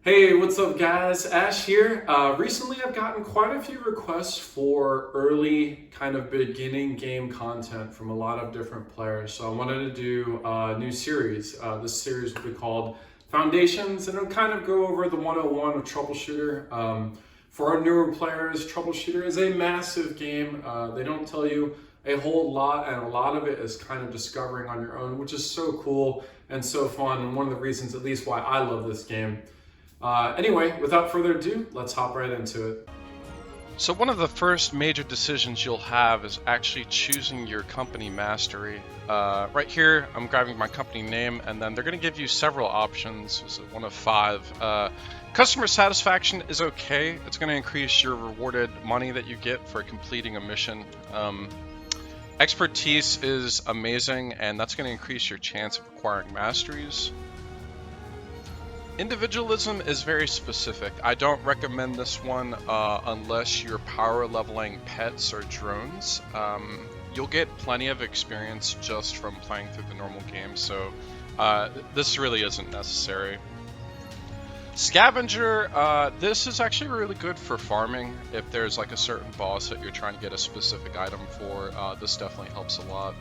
Hey, what's up, guys? Ash here. Recently, I've gotten quite a few requests for early, kind of beginning game content from a lot of different players. So, I wanted to do a new series. This series will be called Foundations, and it'll kind of go over the 101 of Troubleshooter. For our newer players, Troubleshooter is a massive game. They don't tell you a whole lot, and a lot of it is kind of discovering on your own, which is so cool and so fun, and one of the reasons, at least, why I love this game. Anyway, without further ado, let's hop right into it. So one of the first major decisions you'll have is actually choosing your company mastery. Right here, I'm grabbing my company name, and then they're going to give you several options. This is one of five. Customer satisfaction is okay. It's going to increase your rewarded money that you get for completing a mission. Expertise is amazing, and that's going to increase your chance of acquiring masteries. Individualism is very specific. I don't recommend this one unless you're power leveling pets or drones. You'll get plenty of experience just from playing through the normal game, so this really isn't necessary. Scavenger, this is actually really good for farming. If there's like a certain boss that you're trying to get a specific item for, this definitely helps a lot.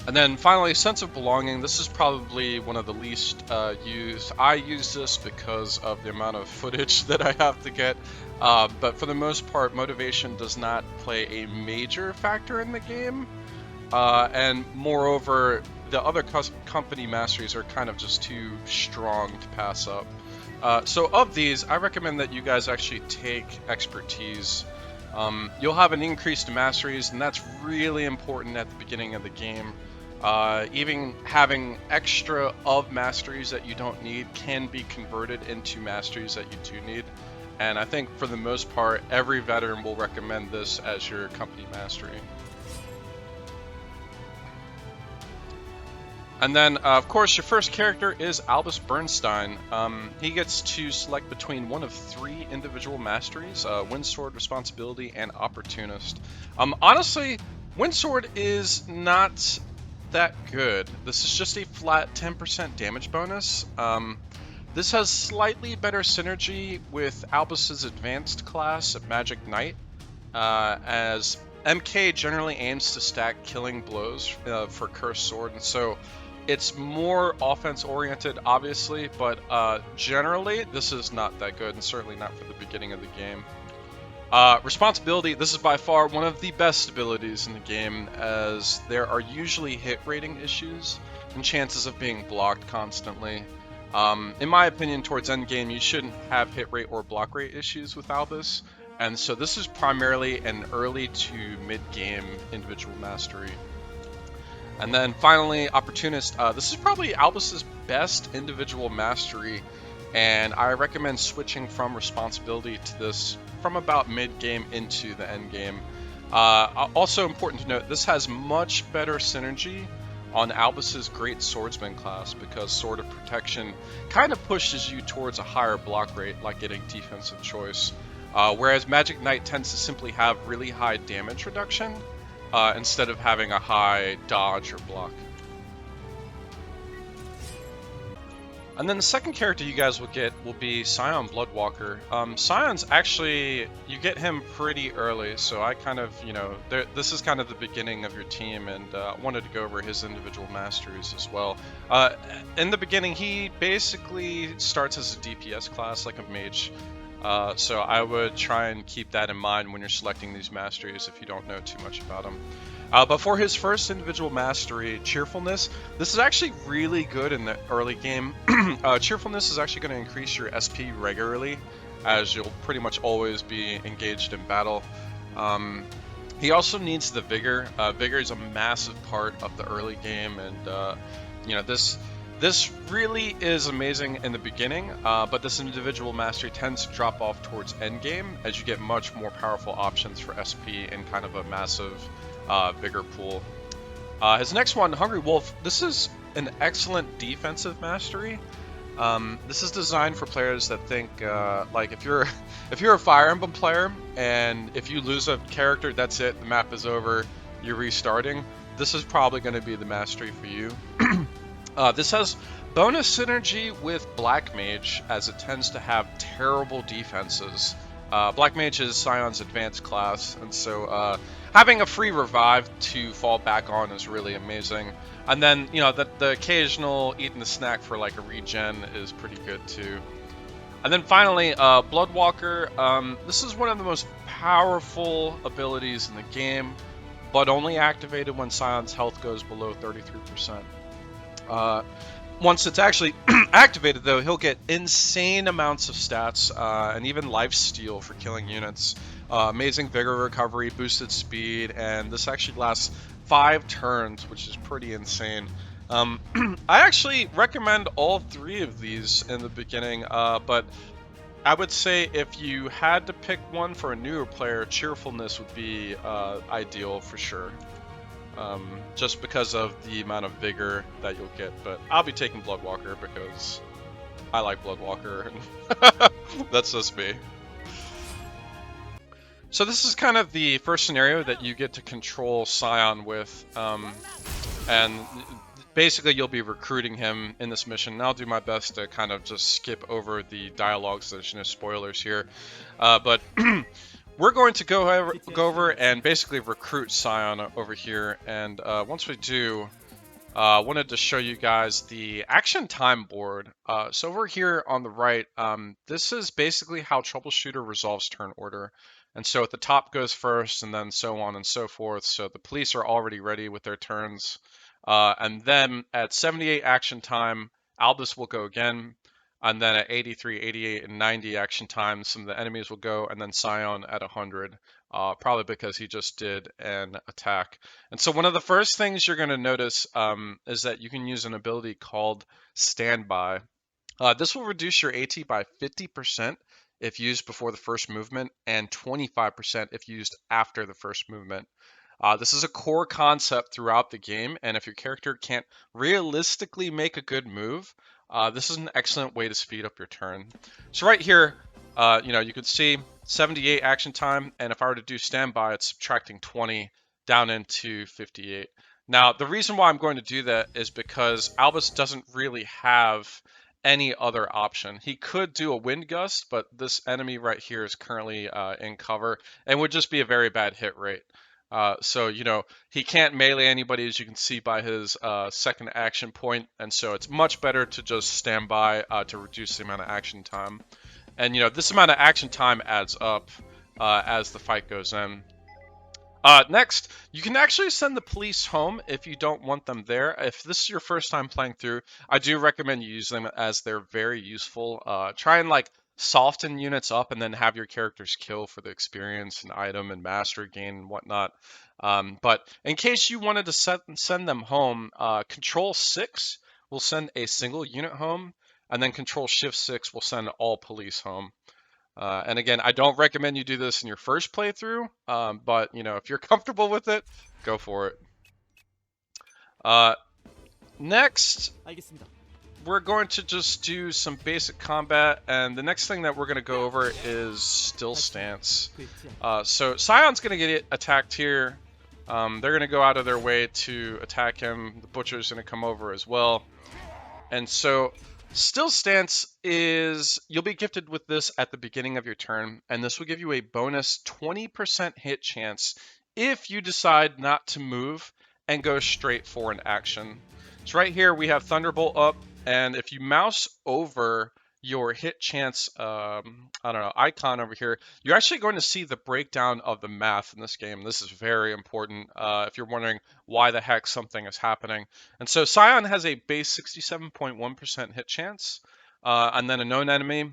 And then finally, sense of belonging. This is probably one of the least used. I use this because of the amount of footage that I have to get. But for the most part, motivation does not play a major factor in the game. And moreover, the other company masteries are kind of just too strong to pass up. So of these, I recommend that you guys actually take expertise. You'll have an increased masteries, and that's really important at the beginning of the game. Even having extra of masteries that you don't need can be converted into masteries that you do need. And I think for the most part, every veteran will recommend this as your company mastery. And then, of course, your first character is Albus Bernstein. He gets to select between one of three individual masteries, Windsword, Responsibility, and Opportunist. Honestly, Windsword is not that good. This is just a flat 10% damage bonus. This has slightly better synergy with Albus's advanced class of Magic Knight, as MK generally aims to stack killing blows for Cursed Sword, and so it's more offense oriented, obviously, but generally this is not that good, and certainly not for the beginning of the game. Responsibility, this is by far one of the best abilities in the game, as there are usually hit rating issues and chances of being blocked constantly. In my opinion, towards endgame, you shouldn't have hit rate or block rate issues with Albus, and so this is primarily an early to mid-game individual mastery. And then finally, Opportunist. This is probably Albus's best individual mastery, and I recommend switching from Responsibility to this from about mid-game into the end game. Also important to note, this has much better synergy on Albus's Great Swordsman class, because Sword of Protection kind of pushes you towards a higher block rate, like getting Defensive Choice, whereas Magic Knight tends to simply have really high damage reduction instead of having a high dodge or block. And then the second character you guys will get will be Scion Bloodwalker. Scion's actually, you get him pretty early, so I kind of, this is kind of the beginning of your team, and I wanted to go over his individual masteries as well. In the beginning, he basically starts as a DPS class, like a mage. So I would try and keep that in mind when you're selecting these masteries if you don't know too much about them. But for his first individual mastery, Cheerfulness, this is actually really good in the early game. Cheerfulness is actually going to increase your SP regularly, as you'll pretty much always be engaged in battle. He also needs the Vigor. Vigor is a massive part of the early game, and this really is amazing in the beginning, but this individual mastery tends to drop off towards endgame, as you get much more powerful options for SP and kind of a massive Vigor pool. His next one, Hungry Wolf, this is an excellent defensive mastery. This is designed for players that think, like if you're a Fire Emblem player, and if you lose a character, that's it, the map is over, you're restarting. This is probably going to be the mastery for you. This has bonus synergy with Black Mage, as it tends to have terrible defenses. Black Mage is Scion's advanced class, and so having a free revive to fall back on is really amazing. And then, you know, the occasional eating a snack for like a regen is pretty good too. And then finally, Bloodwalker. This is one of the most powerful abilities in the game, but only activated when Scion's health goes below 33%. Once it's actually activated, though, he'll get insane amounts of stats and even lifesteal for killing units. Amazing vigor recovery, boosted speed, and this actually lasts 5 turns, which is pretty insane. I actually recommend all 3 of these in the beginning, but I would say if you had to pick one for a newer player, Cheerfulness would be ideal for sure. Just because of the amount of vigor that you'll get, but I'll be taking Bloodwalker because I like Bloodwalker, and that's just me. So this is kind of the first scenario that you get to control Scion with, and basically you'll be recruiting him in this mission, and I'll do my best to kind of just skip over the dialogue so there's no spoilers here, but we're going to go over and basically recruit Scion over here, and once we do, I wanted to show you guys the action time board. So over here on the right, this is basically how Troubleshooter resolves turn order. And so at the top goes first, and then so on and so forth. So the police are already ready with their turns. And then at 78 action time, Albus will go again. And then at 83, 88, and 90 action time, some of the enemies will go, and then Scion at 100, probably because he just did an attack. And so one of the first things you're going to notice is that you can use an ability called Standby. This will reduce your AT by 50% if used before the first movement, and 25% if used after the first movement. This is a core concept throughout the game, and if your character can't realistically make a good move, this is an excellent way to speed up your turn. So right here, you can see 78 action time, and if I were to do standby, it's subtracting 20 down into 58. Now, the reason why I'm going to do that is because Albus doesn't really have any other option. He could do a wind gust, but this enemy right here is currently in cover and would just be a very bad hit rate. So, he can't melee anybody, as you can see by his second action point, and so it's much better to just stand by to reduce the amount of action time. And, this amount of action time adds up as the fight goes in. Next, you can actually send the police home if you don't want them there. If this is your first time playing through, I do recommend you use them, as they're very useful. Try and soften units up and then have your characters kill for the experience and item and mastery gain and whatnot. But in case you wanted to send them home, Control 6 will send a single unit home, and then Control Shift 6 will send all police home. And again, I don't recommend you do this in your first playthrough, but if you're comfortable with it, go for it. Next, we're going to just do some basic combat, and the next thing that we're going to go over is Still Stance. So Scion's going to get attacked here. They're going to go out of their way to attack him. The Butcher's going to come over as well. And so Still Stance is, you'll be gifted with this at the beginning of your turn, and this will give you a bonus 20% hit chance if you decide not to move and go straight for an action. So right here we have Thunderbolt up, and if you mouse over your hit chance icon over here, you're actually going to see the breakdown of the math in this game. This is very important if you're wondering why the heck something is happening. And so Scion has a base 67.1% hit chance, and then a known enemy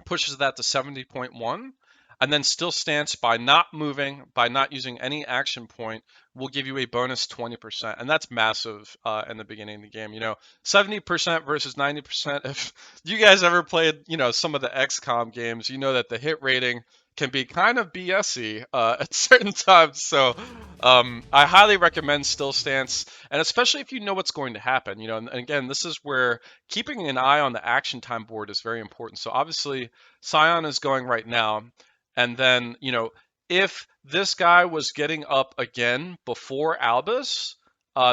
pushes that to 70.1, and then Still Stance, by not moving, by not using any action point, will give you a bonus 20%, and that's massive in the beginning of the game. 70% versus 90%. If you guys ever played, some of the XCOM games, you know that the hit rating can be kind of BS-y at certain times. So I highly recommend Still Stance, and especially if you know what's going to happen. And again, this is where keeping an eye on the action time board is very important. So obviously, Scion is going right now. And then, if this guy was getting up again before Albus,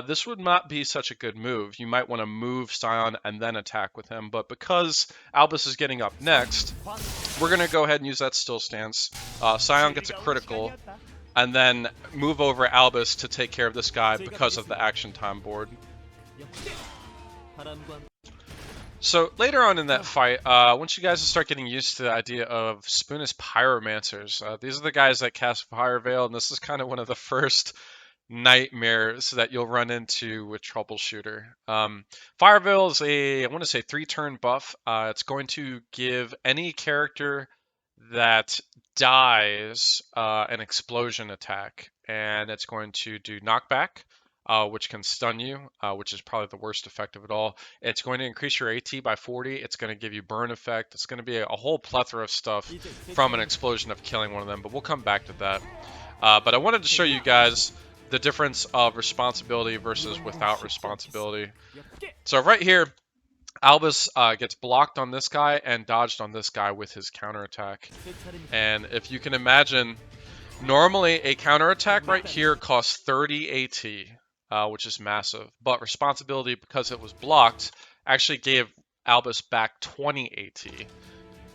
this would not be such a good move. You might want to move Scion and then attack with him, but because Albus is getting up next, we're going to go ahead and use that still stance. Scion gets a critical, and then move over Albus to take care of this guy because of the action time board. So later on in that fight, once you guys start getting used to the idea of Spoonist Pyromancers, these are the guys that cast Fire Veil, and this is kind of one of the first nightmares that you'll run into with Troubleshooter. Fire Veil is I want to say 3-turn buff. It's going to give any character that dies an explosion attack, and it's going to do knockback, which can stun you, which is probably the worst effect of it all. It's going to increase your AT by 40. It's going to give you burn effect. It's going to be a whole plethora of stuff from an explosion of killing one of them, but we'll come back to that. But I wanted to show you guys the difference of responsibility versus without responsibility. So right here, Albus gets blocked on this guy and dodged on this guy with his counterattack. And if you can imagine, normally a counterattack right here costs 30 AT, which is massive. But responsibility, because it was blocked, actually gave Albus back 20 AT.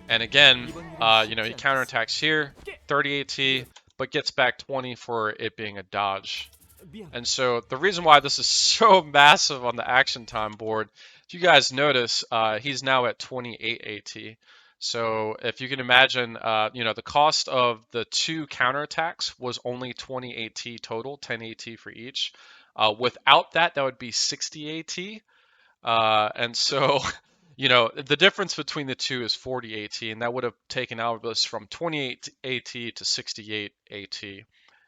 And again, he counterattacks here, 30 AT, but gets back 20 for it being a dodge. And so the reason why this is so massive on the action time board, if you guys notice, he's now at 28 AT. So if you can imagine, the cost of the 2 counterattacks was only 20 AT total, 10 AT for each. Without that, that would be 60 AT. And so, the difference between the two is 40 AT, and that would have taken Albus from 28 AT to 68 AT.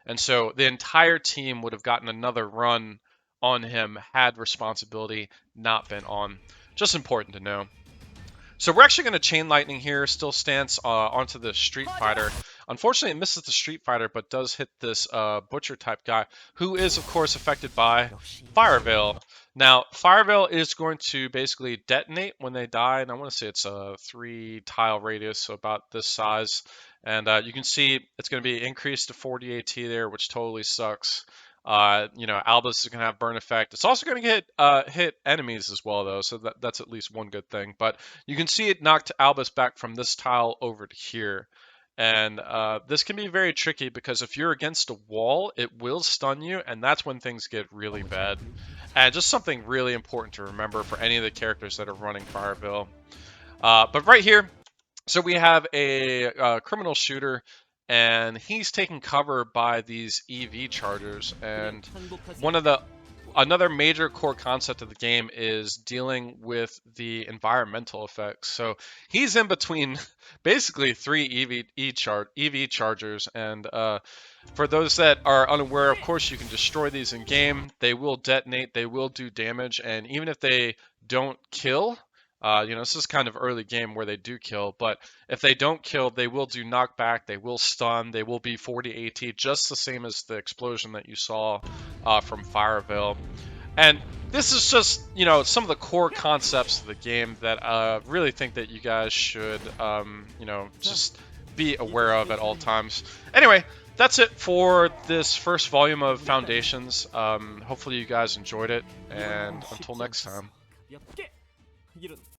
And so the entire team would have gotten another run on him had responsibility not been on. Just important to know. So we're actually going to Chain Lightning here, still stance onto the Street Fighter. Unfortunately, it misses the Street Fighter, but does hit this Butcher type guy, who is, of course, affected by Fire Veil. Now, Fire Veil is going to basically detonate when they die, and I want to say it's a 3-tile radius, so about this size. And you can see it's going to be increased to 40 AT there, which totally sucks. Albus is going to have burn effect. It's also going to hit enemies as well, though, so that's at least one good thing. But you can see it knocked Albus back from this tile over to here. And this can be very tricky because if you're against a wall, it will stun you, and that's when things get really bad. And just something really important to remember for any of the characters that are running Fire Veil. But right here, so we have a criminal shooter, and he's taken cover by these EV chargers. And another major core concept of the game is dealing with the environmental effects. So he's in between basically 3 EV chargers, and for those that are unaware, of course, you can destroy these in game. They will detonate, they will do damage, and even if they don't kill, this is kind of early game where they do kill, but if they don't kill, they will do knockback, they will stun, they will be 40 AT, just the same as the explosion that you saw from Fire Veil. And this is just, some of the core concepts of the game that I really think that you guys should, just be aware of at all times. Anyway, that's it for this first volume of Foundations. Hopefully you guys enjoyed it, and until next time.